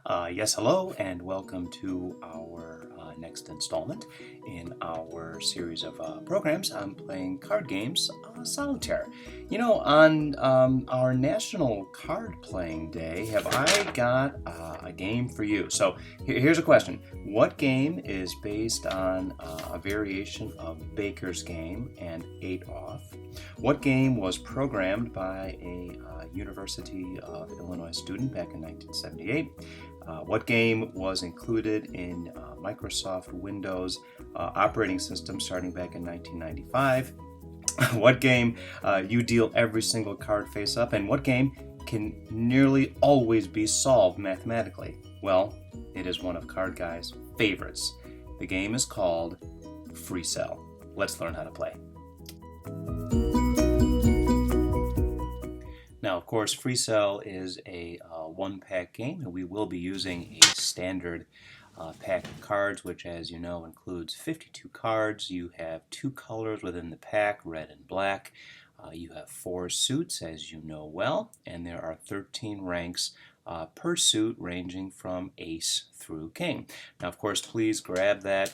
Yes, hello, and welcome to our next installment in our series of programs on playing card games, Solitaire. You know, on our National Card Playing Day, have I got a game for you? So here's a question. What game is based on a variation of Baker's Game and 8 Off? What game was programmed by a University of Illinois student back in 1978? What game was included in Microsoft Windows operating system starting back in 1995? What game you deal every single card face up? And what game can nearly always be solved mathematically? Well, it is one of Card Guy's favorites. The game is called FreeCell. Let's learn how to play. Now, of course, FreeCell is a one-pack game, and we will be using a standard pack of cards, which, as you know, includes 52 cards. You have 2 colors within the pack, red and black. You have 4 suits, as you know well, and there are 13 ranks per suit, ranging from ace through king. Now, of course, please grab that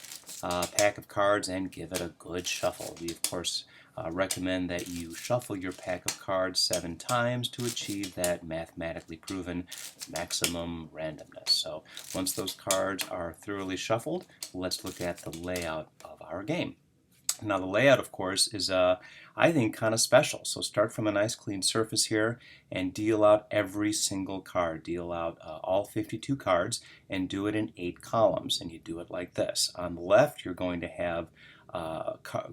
pack of cards and give it a good shuffle. We, of course, recommend that you shuffle your pack of cards 7 times to achieve that mathematically proven maximum randomness. So once those cards are thoroughly shuffled, let's look at the layout of our game. Now the layout, of course, is I think kind of special. So start from a nice clean surface here and deal out every single card. Deal out all 52 cards and do it in 8 columns. And you do it like this. On the left, you're going to have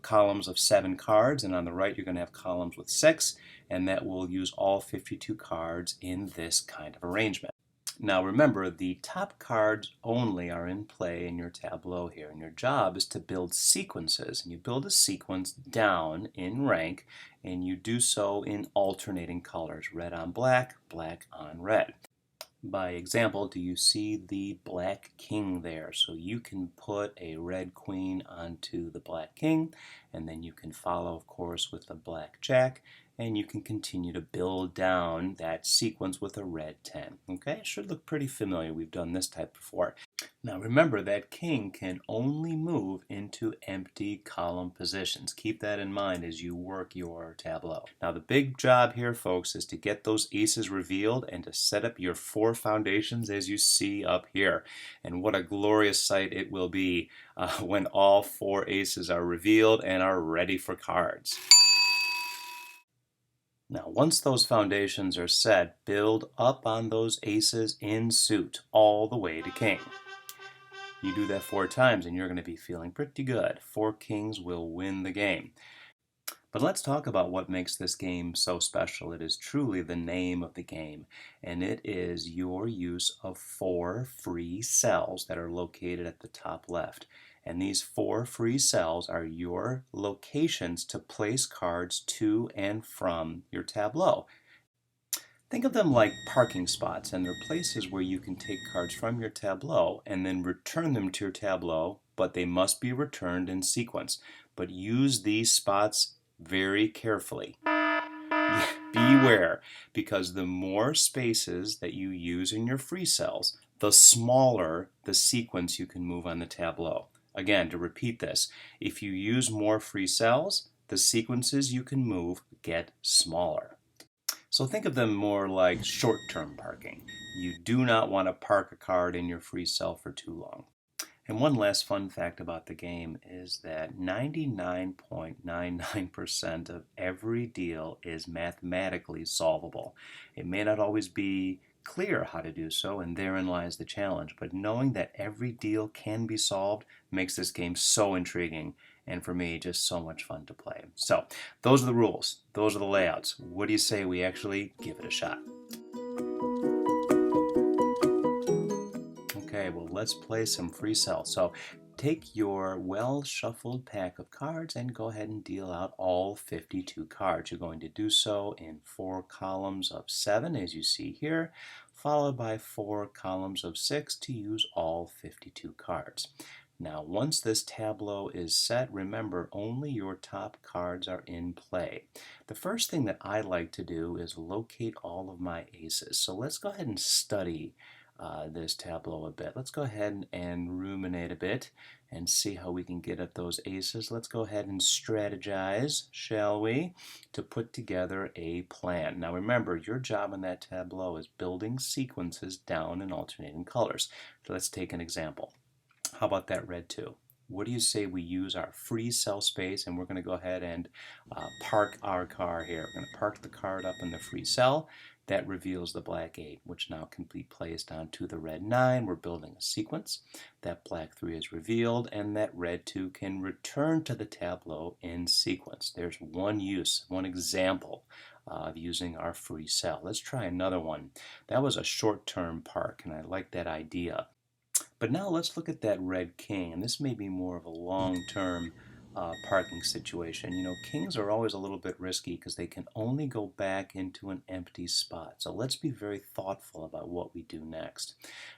columns of 7 cards, and on the right you're going to have columns with 6, and that will use all 52 cards in this kind of arrangement. Now remember, the top cards only are in play in your tableau here, and your job is to build sequences, and you build a sequence down in rank, and you do so in alternating colors, red on black, black on red. By example, do you see the black king there? So you can put a red queen onto the black king, and then you can follow, of course, with the black jack, and you can continue to build down that sequence with a red 10. Okay, it should look pretty familiar. We've done this type before. Now remember, that king can only move into empty column positions. Keep that in mind as you work your tableau. Now the big job here, folks, is to get those aces revealed and to set up your 4 foundations as you see up here. And what a glorious sight it will be when all 4 aces are revealed and are ready for cards. Now, once those foundations are set, build up on those aces in suit all the way to king. You do that 4 times and you're going to be feeling pretty good. 4 kings will win the game. But let's talk about what makes this game so special. It is truly the name of the game, and it is your use of 4 free cells that are located at the top left. And these 4 free cells are your locations to place cards to and from your tableau. Think of them like parking spots, and they're places where you can take cards from your tableau and then return them to your tableau, but they must be returned in sequence. But use these spots very carefully. Beware, because the more spaces that you use in your free cells, the smaller the sequence you can move on the tableau. Again, to repeat this, if you use more free cells, the sequences you can move get smaller. So think of them more like short-term parking. You do not want to park a card in your free cell for too long. And one last fun fact about the game is that 99.99% of every deal is mathematically solvable. It may not always be clear how to do so, and therein lies the challenge. But knowing that every deal can be solved makes this game so intriguing, and for me, just so much fun to play. So, those are the rules. Those are the layouts. What do you say we actually give it a shot? Okay, well, let's play some FreeCell. So, take your well-shuffled pack of cards and go ahead and deal out all 52 cards. You're going to do so in 4 columns of 7, as you see here, followed by 4 columns of 6 to use all 52 cards. Now, once this tableau is set, remember, only your top cards are in play. The first thing that I like to do is locate all of my aces. So let's go ahead and study this tableau a bit. Let's go ahead and ruminate a bit and see how we can get at those aces. Let's go ahead and strategize, shall we, to put together a plan. Now remember, your job in that tableau is building sequences down in alternating colors. So let's take an example. How about that red 2? What do you say we use our FreeCell space, and we're going to go ahead and park our car here. We're going to park the card up in the FreeCell. That reveals the black 8, which now can be placed onto the red 9. We're building a sequence. That black 3 is revealed, and that red 2 can return to the tableau in sequence. There's one use, one example of using our FreeCell. Let's try another one. That was a short-term park, and I like that idea. But now let's look at that red king, and this may be more of a long-term parking situation. You know, kings are always a little bit risky because they can only go back into an empty spot. So let's be very thoughtful about what we do next.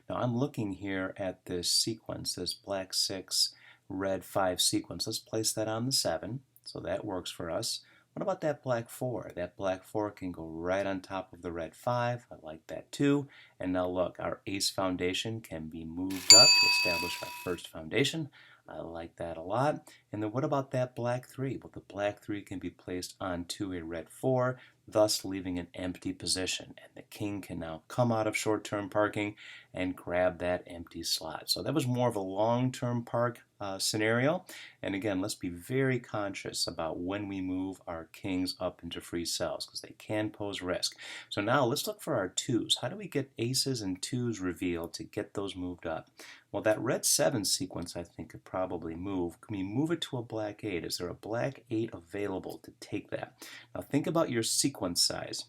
Now I'm looking here at this sequence, this black 6, red 5 sequence. Let's place that on the 7, so that works for us. What about that black 4? That black 4 can go right on top of the red 5. I like that too. And now look, our ace foundation can be moved up to establish our first foundation. I like that a lot. And then what about that black 3? Well, the black 3 can be placed onto a red 4, thus leaving an empty position. And the king can now come out of short-term parking and grab that empty slot. So that was more of a long-term park scenario. And again, let's be very conscious about when we move our kings up into FreeCells because they can pose risk. So now let's look for our 2s. How do we get aces and 2s revealed to get those moved up? Well, that red 7 sequence I think could probably move. Can we move it to a black 8? Is there a black 8 available to take that? Now think about your sequence size.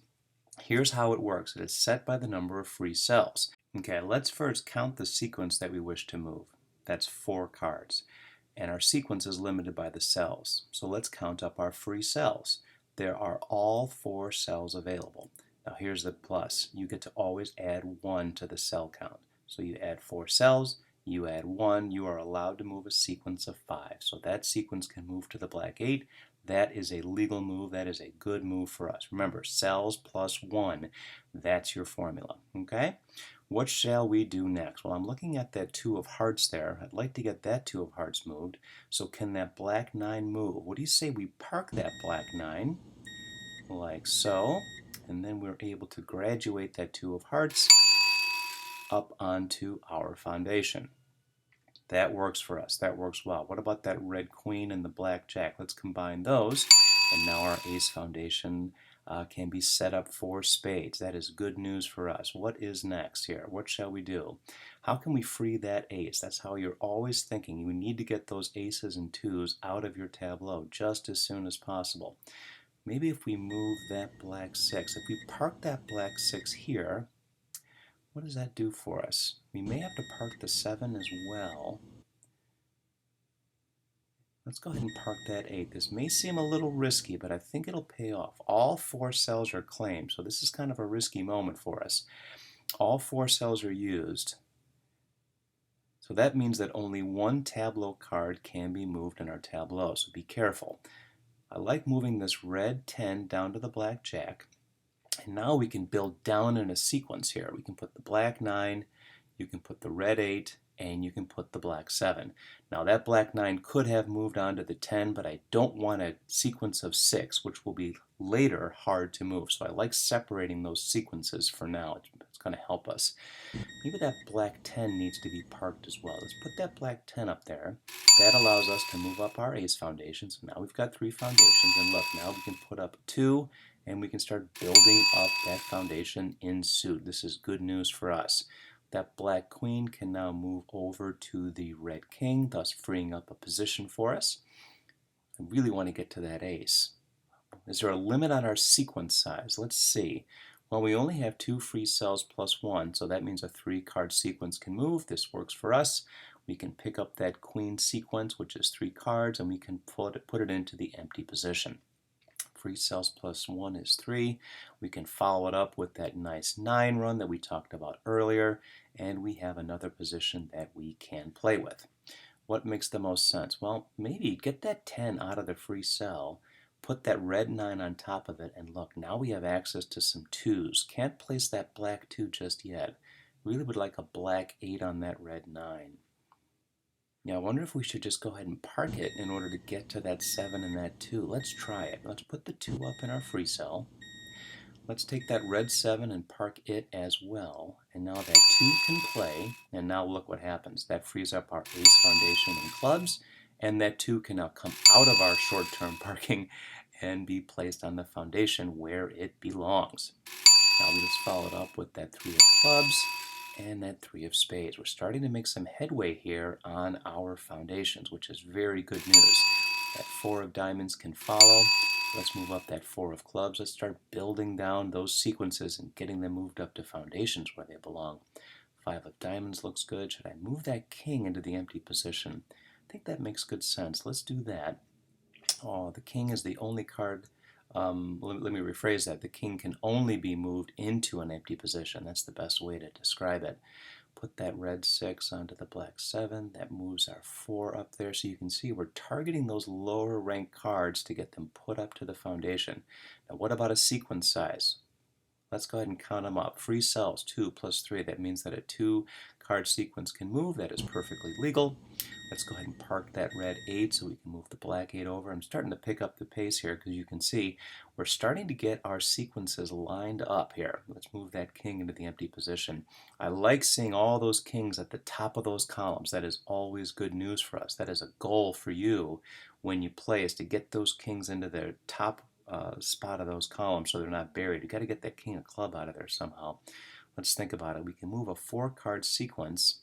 Here's how it works. It is set by the number of FreeCells. Okay, let's first count the sequence that we wish to move. That's 4 cards. And our sequence is limited by the cells. So let's count up our FreeCells. There are all 4 cells available. Now here's the plus. You get to always add 1 to the cell count. So you add 4 cells, you add 1, you are allowed to move a sequence of 5. So that sequence can move to the black 8. That is a legal move. That is a good move for us. Remember, cells plus 1, that's your formula. Okay? What shall we do next? Well, I'm looking at that 2 of hearts there. I'd like to get that 2 of hearts moved. So can that black 9 move? What do you say we park that black 9? Like so. And then we're able to graduate that 2 of hearts up onto our foundation. That works for us. That works well. What about that red queen and the black jack? Let's combine those. And now our ace foundation can be set up for spades. That is good news for us. What is next here? What shall we do? How can we free that ace? That's how you're always thinking. You need to get those aces and 2s out of your tableau just as soon as possible. Maybe if we move that black 6, if we park that black 6 here, what does that do for us? We may have to park the 7 as well. Let's go ahead and park that 8. This may seem a little risky, but I think it'll pay off. All 4 cells are claimed, so this is kind of a risky moment for us. All 4 cells are used. So that means that only 1 tableau card can be moved in our tableau, so be careful. I like moving this red 10 down to the black jack. And now we can build down in a sequence here. We can put the black 9, you can put the red 8, and you can put the black 7. Now that black 9 could have moved on to the 10, but I don't want a sequence of 6, which will be later hard to move. So I like separating those sequences for now. It's going to help us. Maybe that black 10 needs to be parked as well. Let's put that black 10 up there. That allows us to move up our ace foundation. So now we've got 3 foundations. And look, now we can put up 2, and we can start building up that foundation in suit. This is good news for us. That black queen can now move over to the red king, thus freeing up a position for us. I really want to get to that ace. Is there a limit on our sequence size? Let's see. Well, we only have 2 FreeCells plus 1, so that means a 3-card sequence can move. This works for us. We can pick up that queen sequence, which is 3 cards, and we can put it into the empty position. FreeCells plus 1 is 3. We can follow it up with that nice 9 run that we talked about earlier, and we have another position that we can play with. What makes the most sense? Well, maybe get that 10 out of the FreeCell, put that red 9 on top of it, and look, now we have access to some 2s. Can't place that black 2 just yet. Really would like a black 8 on that red 9. Now I wonder if we should just go ahead and park it in order to get to that 7 and that 2. Let's try it. Let's put the 2 up in our FreeCell. Let's take that red 7 and park it as well. And now that 2 can play. And now look what happens. That frees up our ace, foundation, and clubs. And that 2 can now come out of our short-term parking and be placed on the foundation where it belongs. Now we just follow it up with that 3 of clubs and that 3 of spades. We're starting to make some headway here on our foundations, which is very good news. That 4 of diamonds can follow. Let's move up that 4 of clubs. Let's start building down those sequences and getting them moved up to foundations where they belong. 5 of diamonds looks good. Should I move that king into the empty position? I think that makes good sense. Let's do that. Oh, the king is the only card. Let me rephrase that. The king can only be moved into an empty position. That's the best way to describe it. Put that red 6 onto the black 7. That moves our 4 up there. So you can see we're targeting those lower ranked cards to get them put up to the foundation. Now what about a sequence size? Let's go ahead and count them up. Free cells, 2 plus 3. That means that a 2-card sequence can move. That is perfectly legal. Let's go ahead and park that red 8 so we can move the black 8 over. I'm starting to pick up the pace here because you can see we're starting to get our sequences lined up here. Let's move that king into the empty position. I like seeing all those kings at the top of those columns. That is always good news for us. That is a goal for you when you play, is to get those kings into their top spot of those columns so they're not buried. You've got to get that king of club out of there somehow. Let's think about it. We can move a 4-card sequence.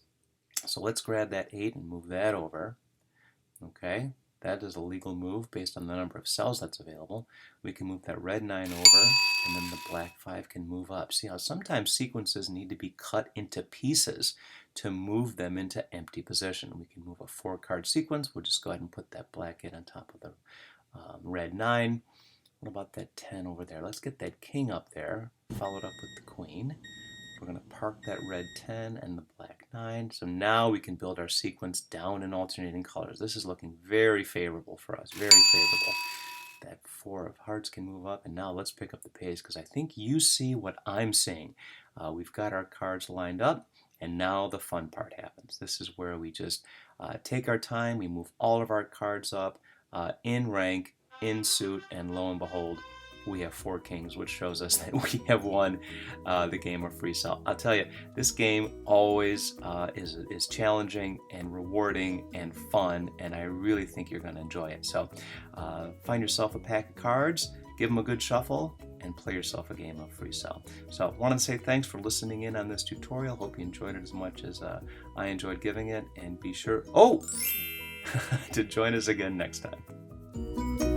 So let's grab that 8 and move that over. Okay, that is a legal move based on the number of cells that's available. We can move that red 9 over, and then the black 5 can move up. See how sometimes sequences need to be cut into pieces to move them into empty position. We can move a 4-card sequence. We'll just go ahead and put that black 8 on top of the red 9. What about that 10 over there? Let's get that king up there, followed up with the queen. We're going to park that red 10 and the black 9. So now we can build our sequence down in alternating colors. This is looking very favorable for us, very favorable. That 4 of hearts can move up, and now let's pick up the pace because I think you see what I'm seeing. We've got our cards lined up, and now the fun part happens. This is where we just take our time. We move all of our cards up in rank, in suit, and lo and behold, we have 4 kings, which shows us that we have won the game of FreeCell. I'll tell you, this game always is challenging and rewarding and fun, and I really think you're going to enjoy it. So find yourself a pack of cards, give them a good shuffle, and play yourself a game of FreeCell. So I want to say thanks for listening in on this tutorial. Hope you enjoyed it as much as I enjoyed giving it, and be sure to join us again next time.